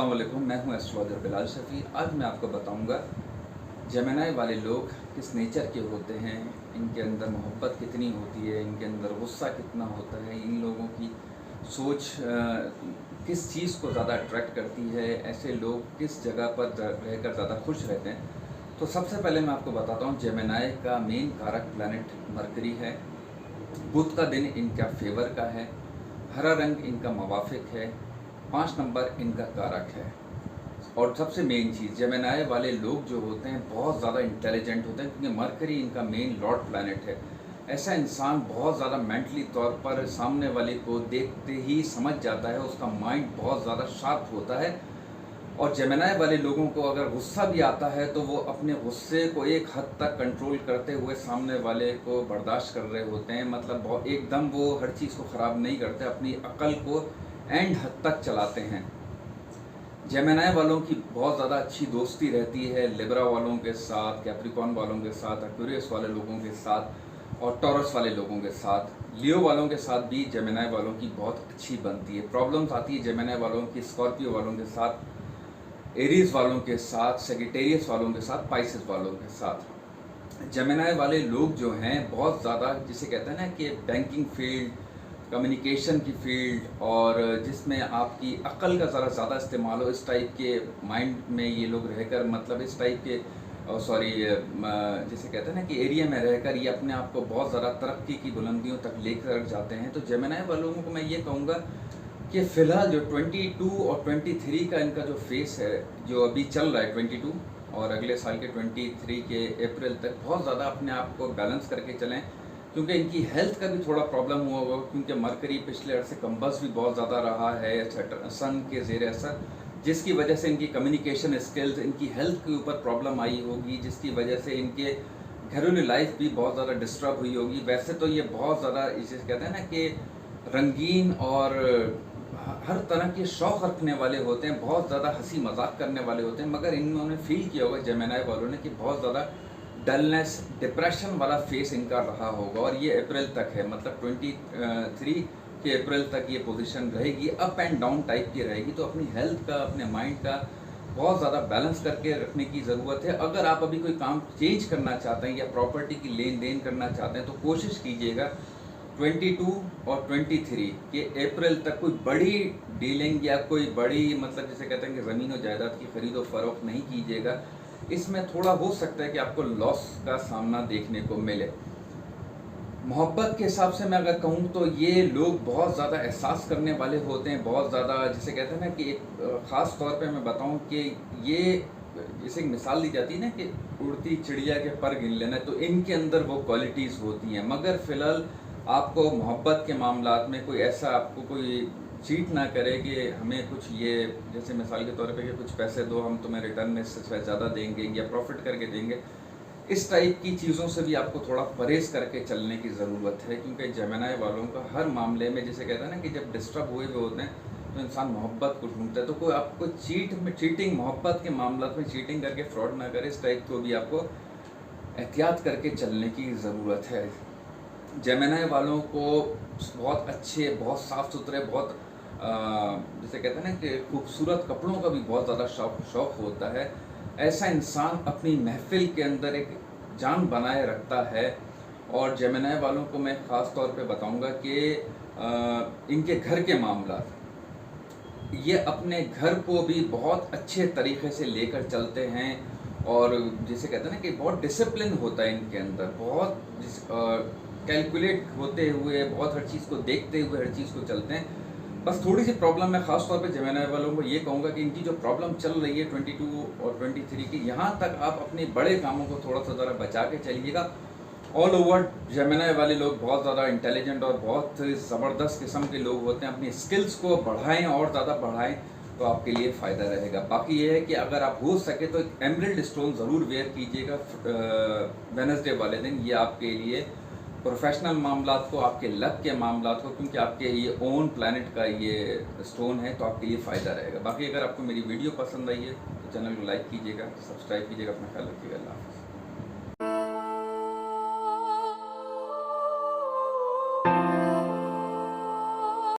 अस्सलाम वालेकुम, मैं हूं एस्ट्रोलॉजर बिलाल शफ़ी। आज मैं आपको बताऊंगा जेमिनी वाले लोग किस नेचर के होते हैं, इनके अंदर मोहब्बत कितनी होती है, इनके अंदर गुस्सा कितना होता है, इन लोगों की सोच किस चीज़ को ज़्यादा अट्रैक्ट करती है, ऐसे लोग किस जगह पर रहकर ज़्यादा खुश रहते हैं। तो सबसे पहले मैं आपको बताता हूँ, जेमिनी का मेन कारक प्लैनेट मरकरी है। बुध का दिन इनका फेवर का है, हरा रंग इनका मवाफिक है, 5 नंबर इनका कारक है। और सबसे मेन चीज़, जेमिनी वाले लोग जो होते हैं बहुत ज़्यादा इंटेलिजेंट होते हैं, क्योंकि मरकरी इनका मेन लॉर्ड प्लैनेट है। ऐसा इंसान बहुत ज़्यादा मेंटली तौर पर सामने वाले को देखते ही समझ जाता है, उसका माइंड बहुत ज़्यादा शार्प होता है। और जेमिनी वाले लोगों को अगर गुस्सा भी आता है तो वो अपने गुस्से को एक हद तक कंट्रोल करते हुए सामने वाले को बर्दाश्त कर रहे होते हैं। मतलब बहुत एकदम वो हर चीज़ को ख़राब नहीं करते, अपनी अक्ल को एंड हद तक चलाते हैं। जेमिनी वालों की बहुत ज़्यादा अच्छी दोस्ती रहती है लिब्रा वालों के साथ, कैप्रिकॉर्न वालों के साथ, एक्वेरियस वाले लोगों के साथ और टॉरस वाले लोगों के साथ। लियो वालों के साथ भी जेमिनी वालों की बहुत अच्छी बनती है। प्रॉब्लम्स आती है जेमिनी वालों की स्कॉर्पियो वालों के साथ, एरीज वालों के साथ, सेजिटेरियस वालों के साथ, पाइसेस वालों के साथ। जेमिनी वाले लोग जो हैं बहुत ज़्यादा, जिसे कहते हैं ना कि बैंकिंग फील्ड, कम्युनिकेशन की फील्ड और जिसमें आपकी अक्ल का ज़रा ज़्यादा इस्तेमाल हो, इस टाइप के माइंड में ये लोग रहकर, मतलब इस टाइप के जिसे कहते हैं ना कि एरिया में रहकर ये अपने आप को बहुत ज़्यादा तरक्की की बुलंदियों तक लेकर जाते हैं। तो जेमिनी वालों को मैं ये कहूँगा कि फ़िलहाल जो 22 और 23 का इनका जो फेस है, जो अभी चल रहा है 22 और अगले साल के 23 के अप्रैल तक, बहुत ज़्यादा अपने आप को बैलेंस करके चलें, क्योंकि इनकी हेल्थ का भी थोड़ा प्रॉब्लम हुआ होगा, क्योंकि मरकरी पिछले अर्से कम्बस भी बहुत ज़्यादा रहा है सन के ज़ेर असर, जिसकी वजह से इनकी कम्युनिकेशन स्किल्स, इनकी हेल्थ के ऊपर प्रॉब्लम आई होगी, जिसकी वजह से इनके घरेलू लाइफ भी बहुत ज़्यादा डिस्टर्ब हुई होगी। वैसे तो ये बहुत ज़्यादा, इसे कहते हैं ना कि रंगीन और हर तरह के शौक़ रखने वाले होते हैं, बहुत ज़्यादा हंसी मजाक करने वाले होते हैं, मगर इन्होंने फील किया होगा जेमिनी वालों ने कि बहुत ज़्यादा डलनेस, डिप्रेशन वाला फेस इनका रहा होगा। और ये अप्रैल तक है, मतलब 23 के अप्रैल तक ये पोजीशन रहेगी, अप एंड डाउन टाइप की रहेगी। तो अपनी हेल्थ का, अपने माइंड का बहुत ज़्यादा बैलेंस करके रखने की ज़रूरत है। अगर आप अभी कोई काम चेंज करना चाहते हैं या प्रॉपर्टी की लेन देन करना चाहते हैं, तो कोशिश कीजिएगा 22 और 23 के अप्रैल तक कोई बड़ी डीलिंग या कोई बड़ी, मतलब जिसे कहते हैं कि ज़मीन और जायदाद की खरीदो फरोख्त नहीं कीजिएगा। इसमें थोड़ा हो सकता है कि आपको लॉस का सामना देखने को मिले। मोहब्बत के हिसाब से मैं अगर कहूँ तो ये लोग बहुत ज़्यादा एहसास करने वाले होते हैं, बहुत ज़्यादा, जिसे कहते हैं ना कि एक ख़ास तौर पे मैं बताऊँ कि ये, जैसे एक मिसाल दी जाती है ना कि उड़ती चिड़िया के पर गिन लेना, तो इनके अंदर वो क्वालिटीज़ होती हैं। मगर फ़िलहाल आपको मोहब्बत के मामलात में कोई ऐसा, आपको कोई चीट ना करे कि हमें कुछ ये, जैसे मिसाल के तौर पे कि कुछ पैसे दो, हम तुम्हें रिटर्न में इससे ज़्यादा देंगे या प्रॉफिट करके देंगे, इस टाइप की चीज़ों से भी आपको थोड़ा परहेज करके चलने की ज़रूरत है। क्योंकि जेमिनी वालों का हर मामले में, जिसे कहते हैं ना कि जब डिस्टर्ब हुए होते हैं तो इंसान मोहब्बत को ढूंढता है। तो कोई आपको चीटिंग, मोहब्बत के मामला में चीटिंग करके फ्रॉड ना करे, इस टाइप को भी आपको एहतियात करके चलने की ज़रूरत है। जेमिनी वालों को बहुत अच्छे, बहुत साफ़ सुथरे, बहुत जिसे कहते हैं ना कि खूबसूरत कपड़ों का भी बहुत ज़्यादा शौक़ होता है। ऐसा इंसान अपनी महफ़िल के अंदर एक जान बनाए रखता है। और जेमिनी वालों को मैं ख़ास तौर पे बताऊंगा कि इनके घर के मामला, ये अपने घर को भी बहुत अच्छे तरीक़े से लेकर चलते हैं। और जिसे कहते हैं ना कि बहुत डिसिप्लिन होता है इनके अंदर, बहुत कैलकुलेट होते हुए, बहुत हर चीज़ को देखते हुए हर चीज़ को चलते हैं। बस थोड़ी सी प्रॉब्लम है, ख़ास तौर पे जेमिनी वालों को ये कहूँगा कि इनकी जो प्रॉब्लम चल रही है 22 और 23 की, यहाँ तक आप अपने बड़े कामों को थोड़ा सा ज़रा बचा के चलिएगा। ऑल ओवर जेमिनी वाले लोग बहुत ज़्यादा इंटेलिजेंट और बहुत ज़बरदस्त किस्म के लोग होते हैं। अपनी स्किल्स को बढ़ाएँ और ज़्यादा बढ़ाएँ तो आपके लिए फ़ायदा रहेगा। बाकी ये है कि अगर आप हो सके तो एक एमरल्ड स्टोन ज़रूर वेयर कीजिएगा वेडनेसडे वाले दिन। ये आपके लिए प्रोफेशनल मामलात को, आपके लक के मामलात को, क्योंकि आपके ये ओन प्लैनेट का ये स्टोन है, तो आपके लिए फ़ायदा रहेगा। बाकी अगर आपको मेरी वीडियो पसंद आई है तो चैनल को लाइक कीजिएगा, सब्सक्राइब कीजिएगा। अपना ख्याल रखिएगा। अल्लाह हाफ़िज़।